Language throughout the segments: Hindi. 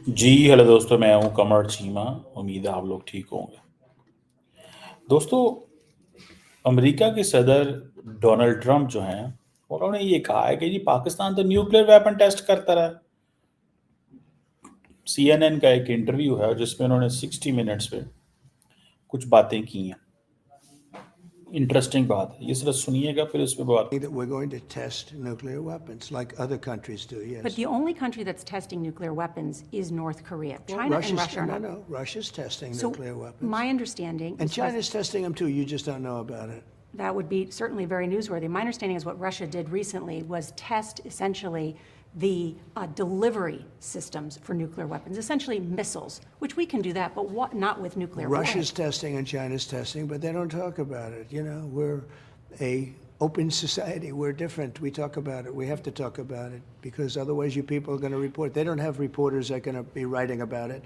जी हेलो दोस्तों, मैं हूं कमर चीमा। उम्मीद है आप लोग ठीक होंगे। दोस्तों, अमेरिका के सदर डोनाल्ड ट्रंप जो हैं, उन्होंने ये कहा है कि जी पाकिस्तान तो न्यूक्लियर वेपन टेस्ट करता रहा। सीएनएन का एक इंटरव्यू है जिसमें उन्होंने 60 मिनट्स पे कुछ बातें की हैं। इंटरेस्टिंग बात है, ये सिर्फ सुनिएगा फिर इस पे बात। That we're going to test nuclear weapons like other countries do, But yes. the only country that's testing nuclear weapons is North Korea. Well, China and Russia are no, not. no, Russia's testing So nuclear weapons. my understanding And is China's testing them too, you just don't know about it. that would be certainly very newsworthy. My understanding is what Russia did recently was test essentially the delivery systems for nuclear weapons, essentially missiles, which we can do that, but not with nuclear Russia's warheads. testing and China's testing, but they don't talk about it. You know, we're a open society. We're different. We talk about it. We have to talk about it because otherwise you people are going to report. They don't have reporters that are going to be writing about it.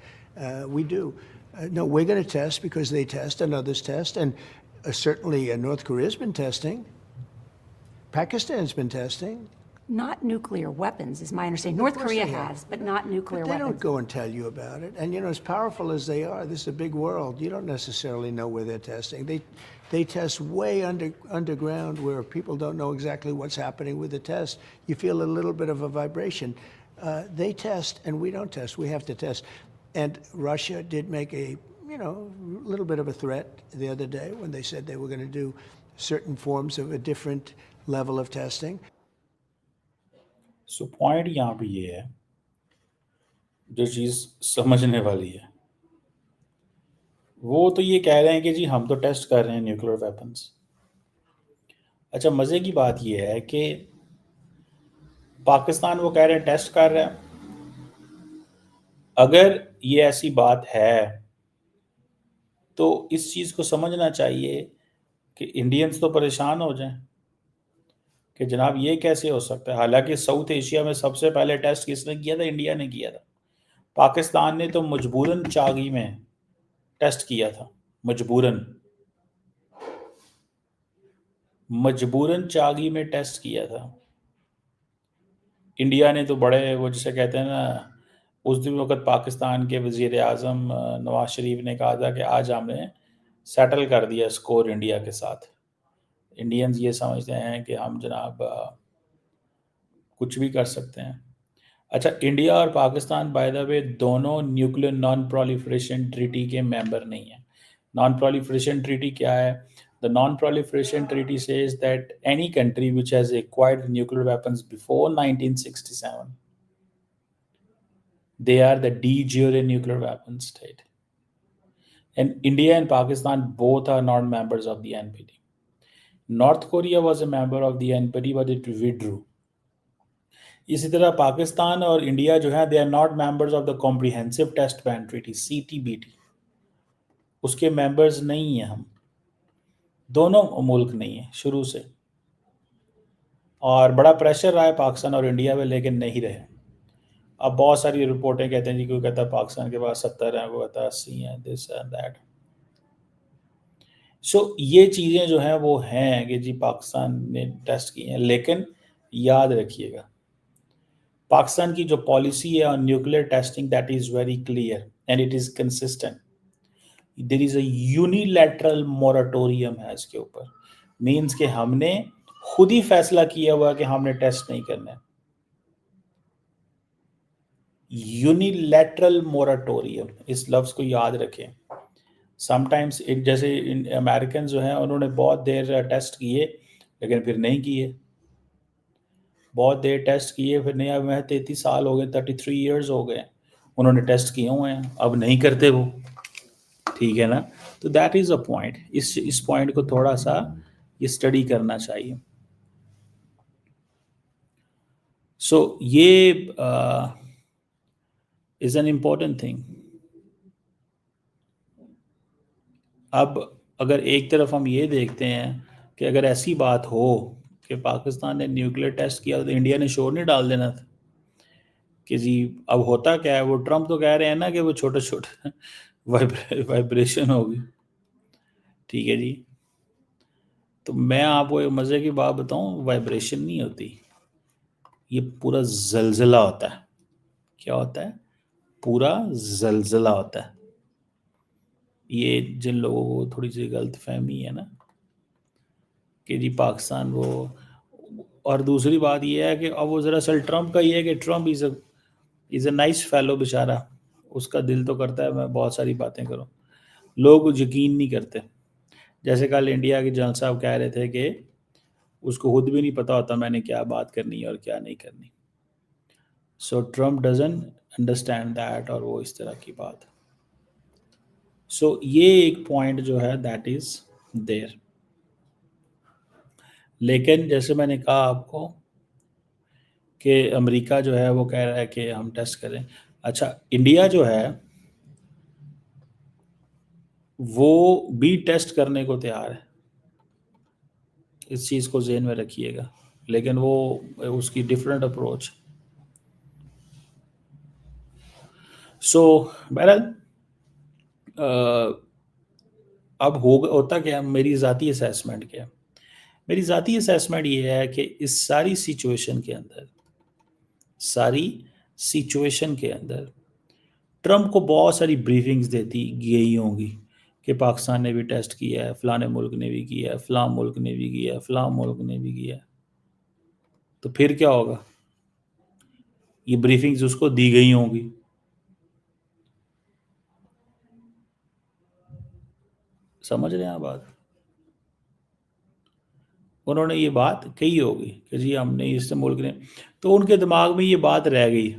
We do. No, we're going to test because they test and others test. And certainly North Korea's been testing. Pakistan's been testing. Not nuclear weapons, is my understanding. Of North course Korea they have. has, but not nuclear But they don't weapons. go and tell you about it. And, you know, as powerful as they are, this is a big world. You don't necessarily know where they're testing. They test way underground where people don't know exactly what's happening with the test. You feel a little bit of a vibration. They test, and we don't test. We have to test. And Russia did make a, you know, little bit of a threat the other day when they said they were going to do certain forms of a different level of testing. So point यहाँ पे ये है, जो चीज़ समझने वाली है, वो तो ये कह रहे हैं कि जी हम तो टेस्ट कर रहे हैं न्यूक्लियर वेपन्स। अच्छा, मज़े की बात ये है कि पाकिस्तान वो कह रहे हैं टेस्ट कर रहे हैं। अगर ये ऐसी बात है तो इस चीज़ को समझना चाहिए कि इंडियंस तो परेशान हो जाएं कि जनाब ये कैसे हो सकता है। हालांकि साउथ एशिया में सबसे पहले टेस्ट किसने किया था? इंडिया ने किया था। पाकिस्तान ने तो मजबूरन चागी में टेस्ट किया था। मजबूरन चागी में टेस्ट किया था। इंडिया ने तो बड़े, वो जिसे कहते हैं ना, उस दिन वक्त पाकिस्तान के वजीर आज़म नवाज शरीफ ने कहा था कि आज हमने सेटल कर दिया स्कोर इंडिया के साथ। इंडियंस ये समझते हैं कि हम जनाब कुछ भी कर सकते हैं। अच्छा, इंडिया और पाकिस्तान बाय द वे दोनों न्यूक्लियर नॉन प्रोलिफरेशन ट्रीटी के मेंबर नहीं हैं। नॉन प्रोलिफरेशन ट्रीटी क्या है? The non proliferation treaty says that any country which has acquired nuclear weapons before 1967, they are the de jure nuclear weapons state. And India and Pakistan both are not members of the NPT. North Korea was a member of the NPT, but it withdrew. इसी तरह पाकिस्तान और इंडिया जो है, they are not members of the comprehensive test ban treaty, CTBT। उसके मेंबर्स नहीं हैं हम। दोनों मुल्क नहीं हैं शुरू से, और बड़ा प्रेशर रहा है पाकिस्तान और इंडिया में, लेकिन नहीं रहे। अब बहुत सारी रिपोर्टें कहते हैं जी, कोई कहता है पाकिस्तान के पास 70 हैं, कोई कहता है 80 हैं, दिस एंड दैट। सो ये चीज़ें जो हैं वो हैं कि जी पाकिस्तान ने टेस्ट किए हैं, लेकिन याद रखिएगा पाकिस्तान की जो पॉलिसी है on nuclear testing, that is very clear and it is consistent. There is a unilateral moratorium है इसके ऊपर। मीन्स कि हमने खुद ही फैसला किया हुआ कि हमने टेस्ट नहीं करना है। यूनिलैटरल मोरेटोरियम, इस लफ्ज़ को याद रखें। समटाइम्स जैसे अमेरिकन जो हैं उन्होंने बहुत देर टेस्ट किए लेकिन फिर नहीं किए, बहुत देर टेस्ट किए फिर नहीं। अब मैं 33 साल हो गए, 33 ईयर्स हो गए, उन्होंने टेस्ट किए हुए हैं, अब नहीं करते वो। ठीक है ना? तो दैट इज़ अ पॉइंट। इस पॉइंट को थोड़ा सा ये स्टडी करना चाहिए। सो ये इज़ एन इम्पोर्टेंट थिंग। अब अगर एक तरफ हम ये देखते हैं कि अगर ऐसी बात हो कि पाकिस्तान ने न्यूक्लियर टेस्ट किया तो इंडिया ने शोर नहीं डाल देना था कि जी अब होता क्या है। वो ट्रम्प तो कह रहे हैं ना कि वो छोटे छोटे वाइब्रेशन होगी। ठीक है जी, तो मैं आपको एक मज़े की बात बताऊं, वाइब्रेशन नहीं होती, ये पूरा जलजिला होता है। क्या होता है? पूरा जलजला होता है। ये जिन लोगों को थोड़ी सी गलतफहमी है ना कि जी पाकिस्तान वो, और दूसरी बात ये है कि अब वो ज़रा सल ट्रम्प का ये है कि Trump is a nice fellow बेचारा, उसका दिल तो करता है मैं बहुत सारी बातें करूं, लोग यकीन नहीं करते। जैसे कल इंडिया के जनरल साहब कह रहे थे कि उसको खुद भी नहीं पता होता मैंने क्या बात करनी है और क्या नहीं करनी। सो ट्रम्प डजंट अंडरस्टैंड दैट, और वो इस तरह की बात। सो ये एक पॉइंट जो है दैट इज देयर। लेकिन जैसे मैंने कहा आपको कि अमेरिका जो है वो कह रहा है कि हम टेस्ट करें। अच्छा, इंडिया जो है वो भी टेस्ट करने को तैयार है, इस चीज़ को जेहन में रखिएगा, लेकिन वो उसकी डिफरेंट अप्रोच। सो बहरहाल अब होता क्या है, मेरी ज़ाती असेसमेंट क्या है? मेरी ज़ाती असेसमेंट ये है कि इस सारी सिचुएशन के अंदर ट्रम्प को बहुत सारी ब्रीफिंग्स देती गई होंगी कि पाकिस्तान ने भी टेस्ट किया है, फलाने मुल्क ने भी किया है, फलां मुल्क ने भी किया है, फलां मुल्क ने भी किया है। तो फिर क्या होगा? ये ब्रीफिंग्स उसको दी गई होंगी। समझ रहे हैं आप बात? उन्होंने ये बात कही होगी कि जी हमने इस मुल्क ने, तो उनके दिमाग में ये बात रह गई।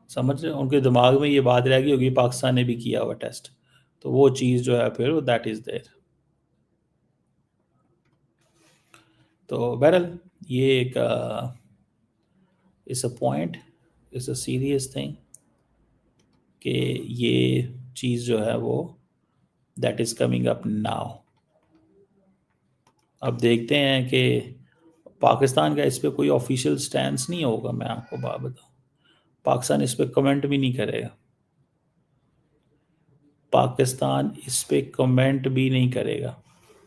समझ रहे हैं? उनके दिमाग में ये बात रह गई होगी पाकिस्तान ने भी किया हुआ टेस्ट, तो वो चीज़ जो है फिर दैट इज़ देयर। तो बहरहाल ये एक it's a point, it's a serious thing कि ये चीज़ जो है वो that is coming up now. अब देखते हैं कि पाकिस्तान का इस पर कोई ऑफिशियल स्टैंड नहीं होगा। मैं आपको बात बताऊँ, पाकिस्तान इस पर कमेंट भी नहीं करेगा। पाकिस्तान इस पे कमेंट भी नहीं करेगा।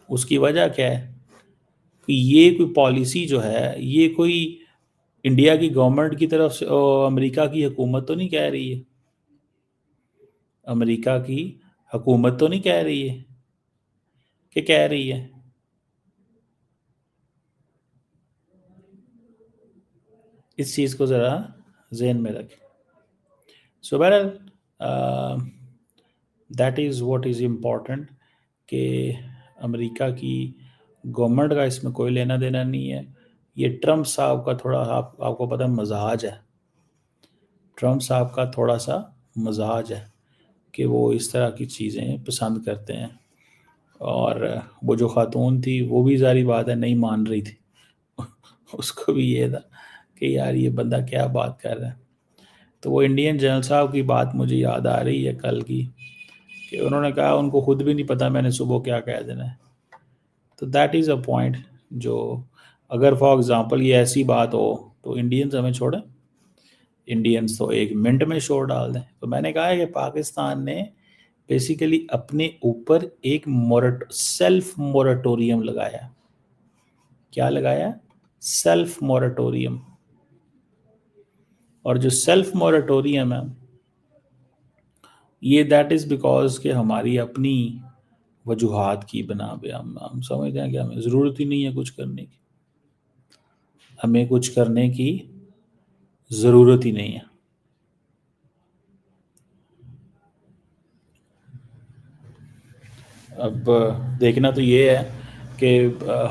उसकी वजह क्या है कि ये कोई पॉलिसी जो है, ये कोई इंडिया की गवर्नमेंट की तरफ से अमेरिका की हुकूमत तो नहीं कह रही है। अमेरिका की हुकूमत तो नहीं कह रही है कि कह रही है। इस चीज़ को ज़रा जहन में रखें। सो बहरहाल that is what is important कि अमेरिका की गवर्नमेंट का इसमें कोई लेना देना नहीं है। ये ट्रम्प साहब का थोड़ा आपको पता है मजाज है। ट्रम्प साहब का थोड़ा सा मजाज है कि वो इस तरह की चीज़ें पसंद करते हैं। और वो जो खातून थी वो भी ज़ाहिर बात है नहीं मान रही थी उसको भी ये था कि यार ये बंदा क्या बात कर रहा है। तो वो इंडियन जनरल साहब की बात मुझे याद आ रही है कल की, कि उन्होंने कहा उनको खुद भी नहीं पता मैंने सुबह क्या कह देना है। तो दैट इज़ अ पॉइंट जो, अगर फॉर एग्ज़ाम्पल ये ऐसी बात हो तो इंडियंस हमें छोड़ें, इंडियंस तो एक मिनट में शोर डाल दें। तो मैंने कहा है कि पाकिस्तान ने बेसिकली अपने ऊपर एक सेल्फ मोरेटोरियम लगाया। क्या लगाया? Self moratorium. और जो सेल्फ मोरेटोरियम है ये दैट इज़ बिकॉज कि हमारी अपनी वजूहात की बना पे हम समझते हैं कि हमें ज़रूरत ही नहीं है कुछ करने की, हमें कुछ करने की ज़रूरत ही नहीं है। अब देखना तो ये है कि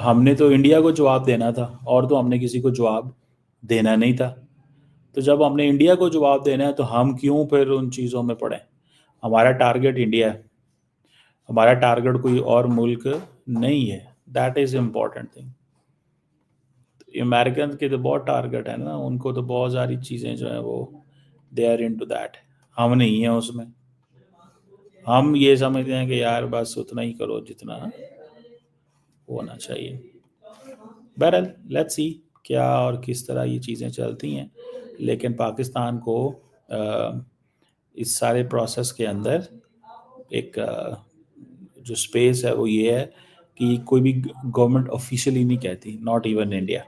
हमने तो इंडिया को जवाब देना था और तो हमने किसी को जवाब देना नहीं था। तो जब हमने इंडिया को जवाब देना है तो हम क्यों फिर उन चीज़ों में पड़े? हमारा टारगेट इंडिया है, हमारा टारगेट कोई और मुल्क नहीं है। That is important thing. American के तो बहुत टारगेट है ना, उनको तो बहुत सारी चीज़ें जो है वो दे आर इनटू दैट। हम नहीं हैं उसमें। हम ये समझते हैं कि यार बस उतना ही करो जितना होना चाहिए। बहरहाल लेट्स सी क्या और किस तरह ये चीज़ें चलती हैं। लेकिन पाकिस्तान को इस सारे प्रोसेस के अंदर एक जो स्पेस है वो ये है कि कोई भी गवर्नमेंट ऑफिशियली नहीं कहती, नॉट इवन इंडिया।